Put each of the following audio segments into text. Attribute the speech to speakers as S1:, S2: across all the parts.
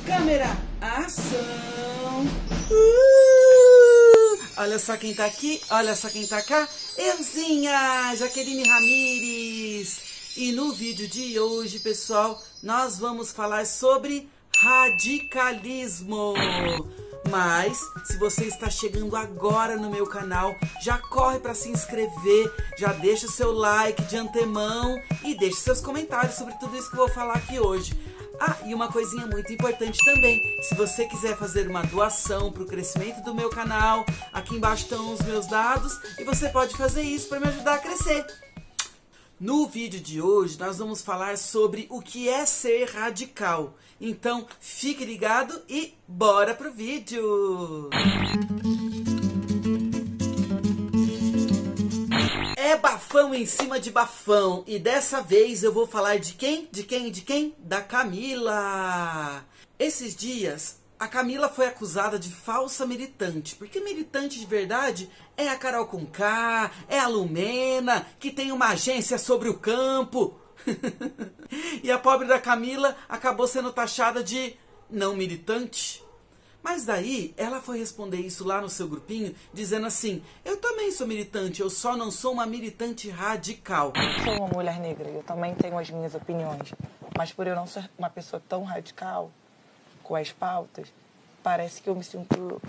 S1: Câmera, ação! Olha só quem tá aqui, olha só quem tá cá. Euzinha, Jaqueline Ramires. E no vídeo de hoje, pessoal, nós vamos falar sobre radicalismo. Mas, se você está chegando agora no meu canal, já corre para se inscrever, já deixa o seu like de antemão e deixa seus comentários sobre tudo isso que eu vou falar aqui hoje. Ah, e uma coisinha muito importante também, se você quiser fazer uma doação para o crescimento do meu canal, aqui embaixo estão os meus dados e você pode fazer isso para me ajudar a crescer. No vídeo de hoje nós vamos falar sobre o que é ser radical. Então fique ligado e bora pro vídeo! É bafão em cima de bafão e dessa vez eu vou falar de quem? De quem? Da Camila! Esses dias a Camila foi acusada de falsa militante, porque militante de verdade é a Carol Conká, é a Lumena, que tem uma agência sobre o campo. E a pobre da Camila acabou sendo taxada de não militante. Mas daí ela foi responder isso lá no seu grupinho, dizendo assim: eu também sou militante, eu só não sou uma militante radical.
S2: Eu sou uma mulher negra, eu também tenho as minhas opiniões, mas por eu não ser uma pessoa tão radical com as pautas, parece que eu me sinto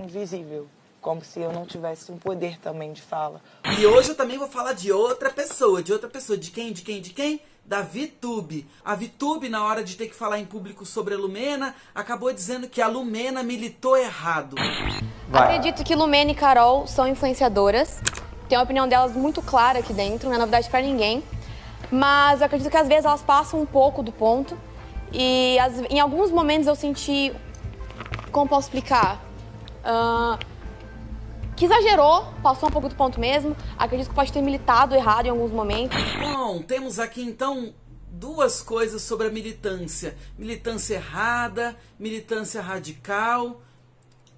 S2: invisível, como se eu não tivesse um poder também de fala.
S1: E hoje eu também vou falar de outra pessoa, de quem? Da VTube. A VTube, na hora de ter que falar em público sobre a Lumena, acabou dizendo que a Lumena militou errado.
S3: Acredito que Lumena e Carol são influenciadoras, tem a opinião delas muito clara aqui dentro, não é novidade pra ninguém, mas eu acredito que às vezes elas passam um pouco do ponto. E em alguns momentos eu senti, como posso explicar, que exagerou, passou um pouco do ponto mesmo. Acredito que pode ter militado errado em alguns momentos.
S1: Bom, temos aqui então duas coisas sobre a militância. Militância errada, militância radical.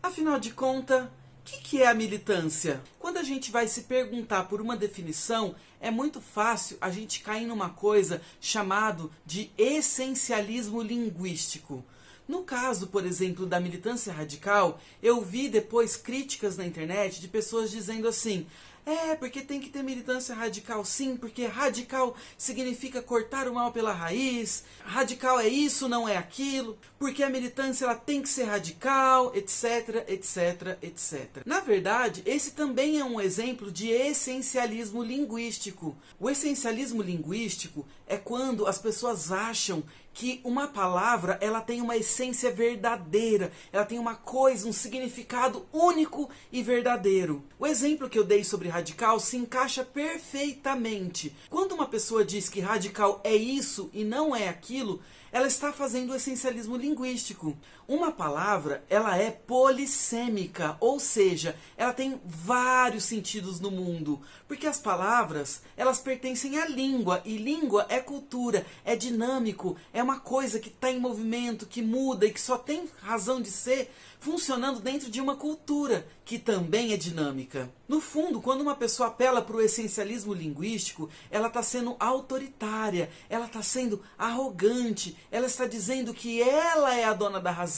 S1: Afinal de contas, o que é a militância? Quando a gente vai se perguntar por uma definição, é muito fácil a gente cair numa coisa chamada de essencialismo linguístico. No caso, por exemplo, da militância radical, eu vi depois críticas na internet de pessoas dizendo assim: porque tem que ter militância radical sim, porque radical significa cortar o mal pela raiz, radical é isso, não é aquilo, porque a militância ela tem que ser radical, etc, etc, etc. Na verdade, esse também é um exemplo de essencialismo linguístico. O essencialismo linguístico é quando as pessoas acham que uma palavra ela tem uma essência verdadeira, ela tem uma coisa, um significado único e verdadeiro. O exemplo que eu dei sobre radical se encaixa perfeitamente. Quando uma pessoa diz que radical é isso e não é aquilo, ela está fazendo o essencialismo linguístico. Uma palavra, ela é polissêmica, ou seja, ela tem vários sentidos no mundo, porque as palavras, elas pertencem à língua, e língua é cultura, é dinâmico, é uma coisa que está em movimento, que muda e que só tem razão de ser funcionando dentro de uma cultura, que também é dinâmica. No fundo, quando uma pessoa apela para o essencialismo linguístico, ela está sendo autoritária, ela está sendo arrogante, ela está dizendo que ela é a dona da razão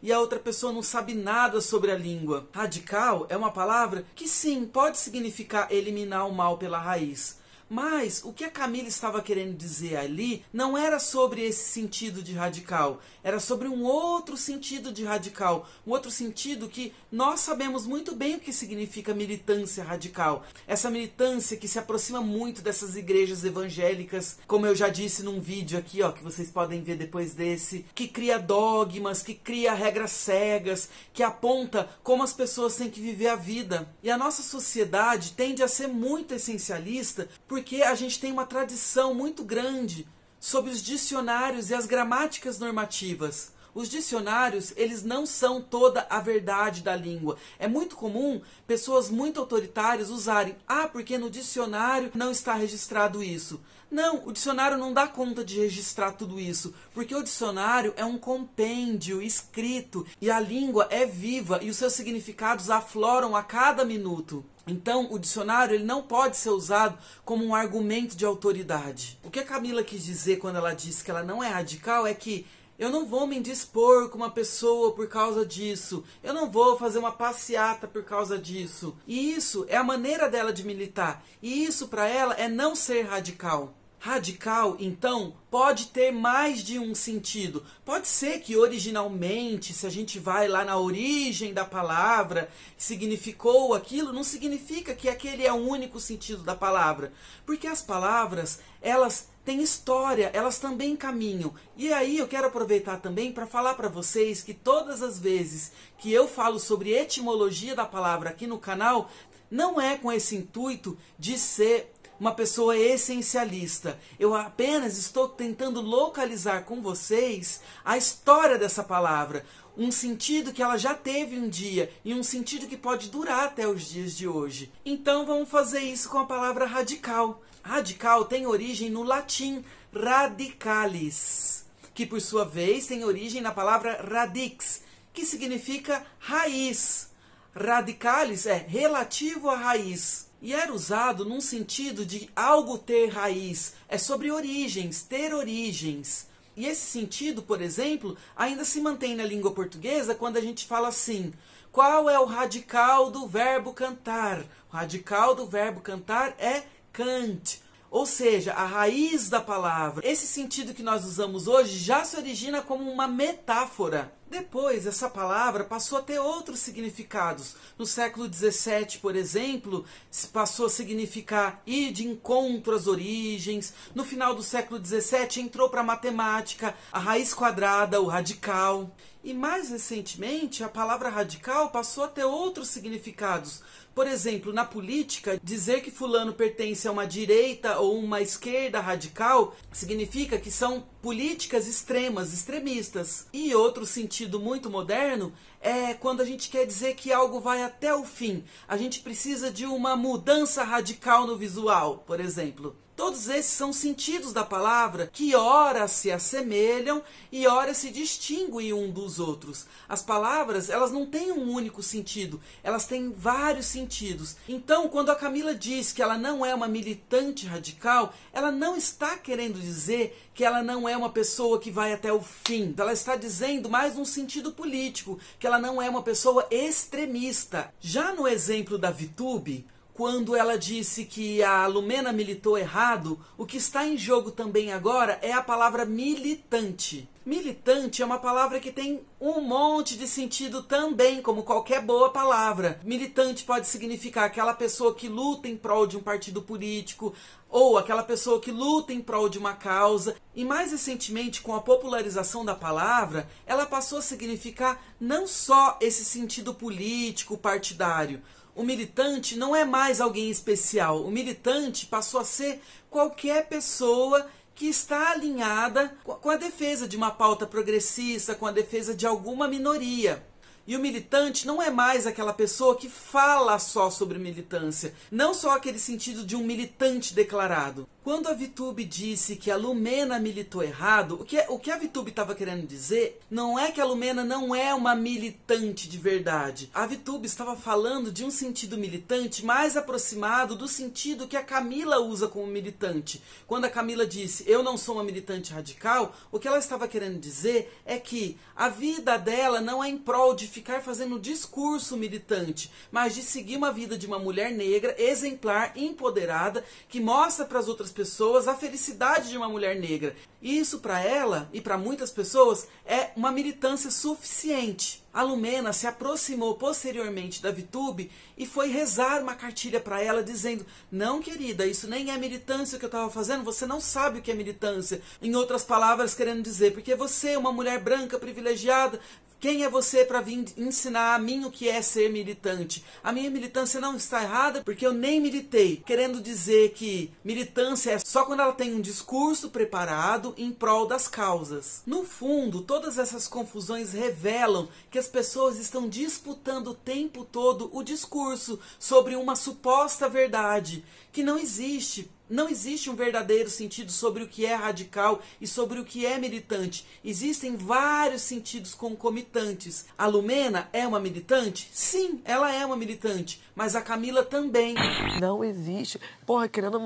S1: e a outra pessoa não sabe nada sobre a língua. Radical é uma palavra que sim, pode significar eliminar o mal pela raiz. Mas o que a Camila estava querendo dizer ali não era sobre esse sentido de radical, era sobre um outro sentido de radical, um outro sentido que nós sabemos muito bem o que significa militância radical. Essa militância que se aproxima muito dessas igrejas evangélicas, como eu já disse num vídeo aqui, ó, que vocês podem ver depois desse, que cria dogmas, que cria regras cegas, que aponta como as pessoas têm que viver a vida. E a nossa sociedade tende a ser muito essencialista, porque a gente tem uma tradição muito grande sobre os dicionários e as gramáticas normativas. Os dicionários, eles não são toda a verdade da língua. É muito comum pessoas muito autoritárias usarem: porque no dicionário não está registrado isso. Não, o dicionário não dá conta de registrar tudo isso, porque o dicionário é um compêndio escrito e a língua é viva e os seus significados afloram a cada minuto. Então, o dicionário ele não pode ser usado como um argumento de autoridade. O que a Camila quis dizer quando ela disse que ela não é radical é que Eu não vou me indispor com uma pessoa por causa disso. Eu não vou fazer uma passeata por causa disso. E isso é a maneira dela de militar. E isso para ela é não ser radical. Radical, então, pode ter mais de um sentido. Pode ser que originalmente, se a gente vai lá na origem da palavra, significou aquilo, não significa que aquele é o único sentido da palavra. Porque as palavras, elas têm história, elas também caminham. E aí eu quero aproveitar também para falar para vocês que todas as vezes que eu falo sobre etimologia da palavra aqui no canal, não é com esse intuito de ser uma pessoa essencialista. Eu apenas estou tentando localizar com vocês a história dessa palavra, um sentido que ela já teve um dia e um sentido que pode durar até os dias de hoje. Então vamos fazer isso com a palavra radical. Radical tem origem no latim radicalis, que por sua vez tem origem na palavra radix, que significa raiz. Radicalis é relativo à raiz. E era usado num sentido de algo ter raiz. É sobre origens, ter origens. E esse sentido, por exemplo, ainda se mantém na língua portuguesa quando a gente fala assim: qual é o radical do verbo cantar? O radical do verbo cantar é cante. Ou seja, a raiz da palavra. Esse sentido que nós usamos hoje já se origina como uma metáfora. Depois, essa palavra passou a ter outros significados. No século XVII, por exemplo, passou a significar ir de encontro às origens. No final do século XVII, entrou para a matemática, a raiz quadrada, o radical. E mais recentemente, a palavra radical passou a ter outros significados. Por exemplo, na política, dizer que fulano pertence a uma direita ou uma esquerda radical significa que são políticas extremas, extremistas. E outro sentido muito moderno é quando a gente quer dizer que algo vai até o fim. A gente precisa de uma mudança radical no visual, por exemplo. Todos esses são sentidos da palavra que ora se assemelham e ora se distinguem um dos outros. As palavras, elas não têm um único sentido, elas têm vários sentidos. Então, quando a Camila diz que ela não é uma militante radical, ela não está querendo dizer que ela não é uma pessoa que vai até o fim. Ela está dizendo mais um sentido político, que ela não é uma pessoa extremista. Já no exemplo da VTube, quando ela disse que a Lumena militou errado, o que está em jogo também agora é a palavra militante. Militante é uma palavra que tem um monte de sentido também, como qualquer boa palavra. Militante pode significar aquela pessoa que luta em prol de um partido político, ou aquela pessoa que luta em prol de uma causa. E mais recentemente, com a popularização da palavra, ela passou a significar não só esse sentido político, partidário. O militante não é mais alguém especial. O militante passou a ser qualquer pessoa que está alinhada com a defesa de uma pauta progressista, com a defesa de alguma minoria. E o militante não é mais aquela pessoa que fala só sobre militância, não só aquele sentido de um militante declarado. Quando a VTube disse que a Lumena militou errado, o que a VTube estava querendo dizer não é que a Lumena não é uma militante de verdade. A VTube estava falando de um sentido militante mais aproximado do sentido que a Camila usa como militante. Quando a Camila disse, eu não sou uma militante radical, o que ela estava querendo dizer é que a vida dela não é em prol de ficar fazendo discurso militante, mas de seguir uma vida de uma mulher negra, exemplar, empoderada, que mostra para as outras pessoas a felicidade de uma mulher negra. E isso para ela e para muitas pessoas é uma militância suficiente. A Lumena se aproximou posteriormente da VTube e foi rezar uma cartilha para ela dizendo, não querida, isso nem é militância que eu estava fazendo, você não sabe o que é militância. Em outras palavras, querendo dizer, porque você é uma mulher branca privilegiada, quem é você para vir ensinar a mim o que é ser militante? A minha militância não está errada porque eu nem militei. Querendo dizer que militância é só quando ela tem um discurso preparado em prol das causas. No fundo, todas essas confusões revelam que as pessoas estão disputando o tempo todo o discurso sobre uma suposta verdade que não existe. Não existe um verdadeiro sentido sobre o que é radical e sobre o que é militante. Existem vários sentidos concomitantes. A Lumena é uma militante? Sim, ela é uma militante. Mas a Camila também.
S2: Não existe. Porra, querendo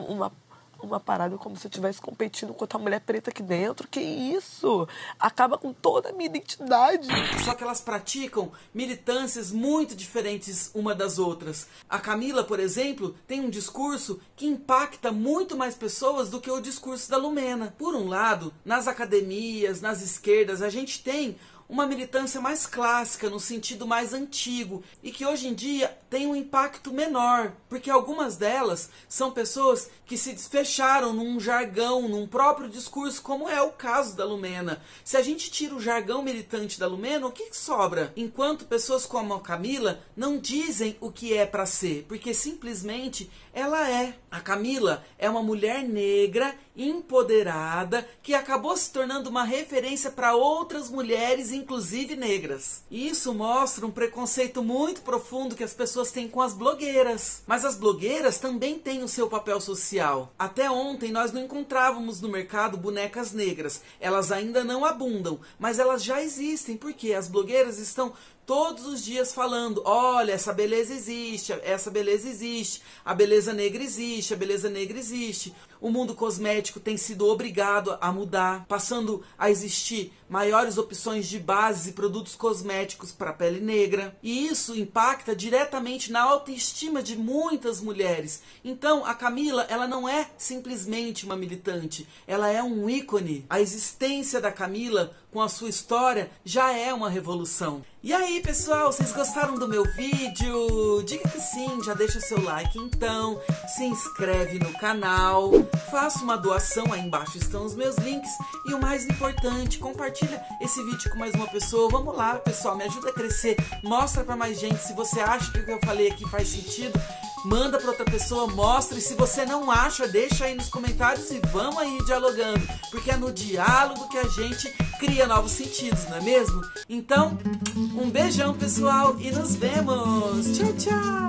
S2: uma parada como se eu estivesse competindo contra a mulher preta aqui dentro. Que isso? Acaba com toda a minha identidade.
S1: Só que elas praticam militâncias muito diferentes uma das outras. A Camila, por exemplo, tem um discurso que impacta muito mais pessoas do que o discurso da Lumena. Por um lado, nas academias, nas esquerdas, a gente tem uma militância mais clássica, no sentido mais antigo, e que hoje em dia tem um impacto menor, porque algumas delas são pessoas que se fecharam num jargão, num próprio discurso, como é o caso da Lumena. Se a gente tira o jargão militante da Lumena, o que sobra? Enquanto pessoas como a Camila não dizem o que é para ser, porque simplesmente ela é. A Camila é uma mulher negra, empoderada, que acabou se tornando uma referência para outras mulheres, inclusive negras. E isso mostra um preconceito muito profundo que as pessoas têm com as blogueiras. Mas as blogueiras também têm o seu papel social. Até ontem nós não encontrávamos no mercado bonecas negras. Elas ainda não abundam, mas elas já existem, porque as blogueiras estão todos os dias falando, olha, essa beleza existe, a beleza negra existe, a beleza negra existe. O mundo cosmético tem sido obrigado a mudar, passando a existir maiores opções de bases e produtos cosméticos para a pele negra. E isso impacta diretamente na autoestima de muitas mulheres. Então, a Camila, ela não é simplesmente uma militante, ela é um ícone. A existência da Camila, com a sua história, já é uma revolução. E aí, pessoal, vocês gostaram do meu vídeo? Diga que sim, já deixa seu like então, se inscreve no canal, faça uma doação, aí embaixo estão os meus links, e o mais importante, compartilha esse vídeo com mais uma pessoa. Vamos lá, pessoal, me ajuda a crescer, mostra pra mais gente. Se você acha que o que eu falei aqui faz sentido, manda para outra pessoa, mostra. E se você não acha, deixa aí nos comentários e vamos aí dialogando, porque é no diálogo que a gente cria novos sentidos, não é mesmo? Então, um beijão, pessoal, e nos vemos. Tchau, tchau.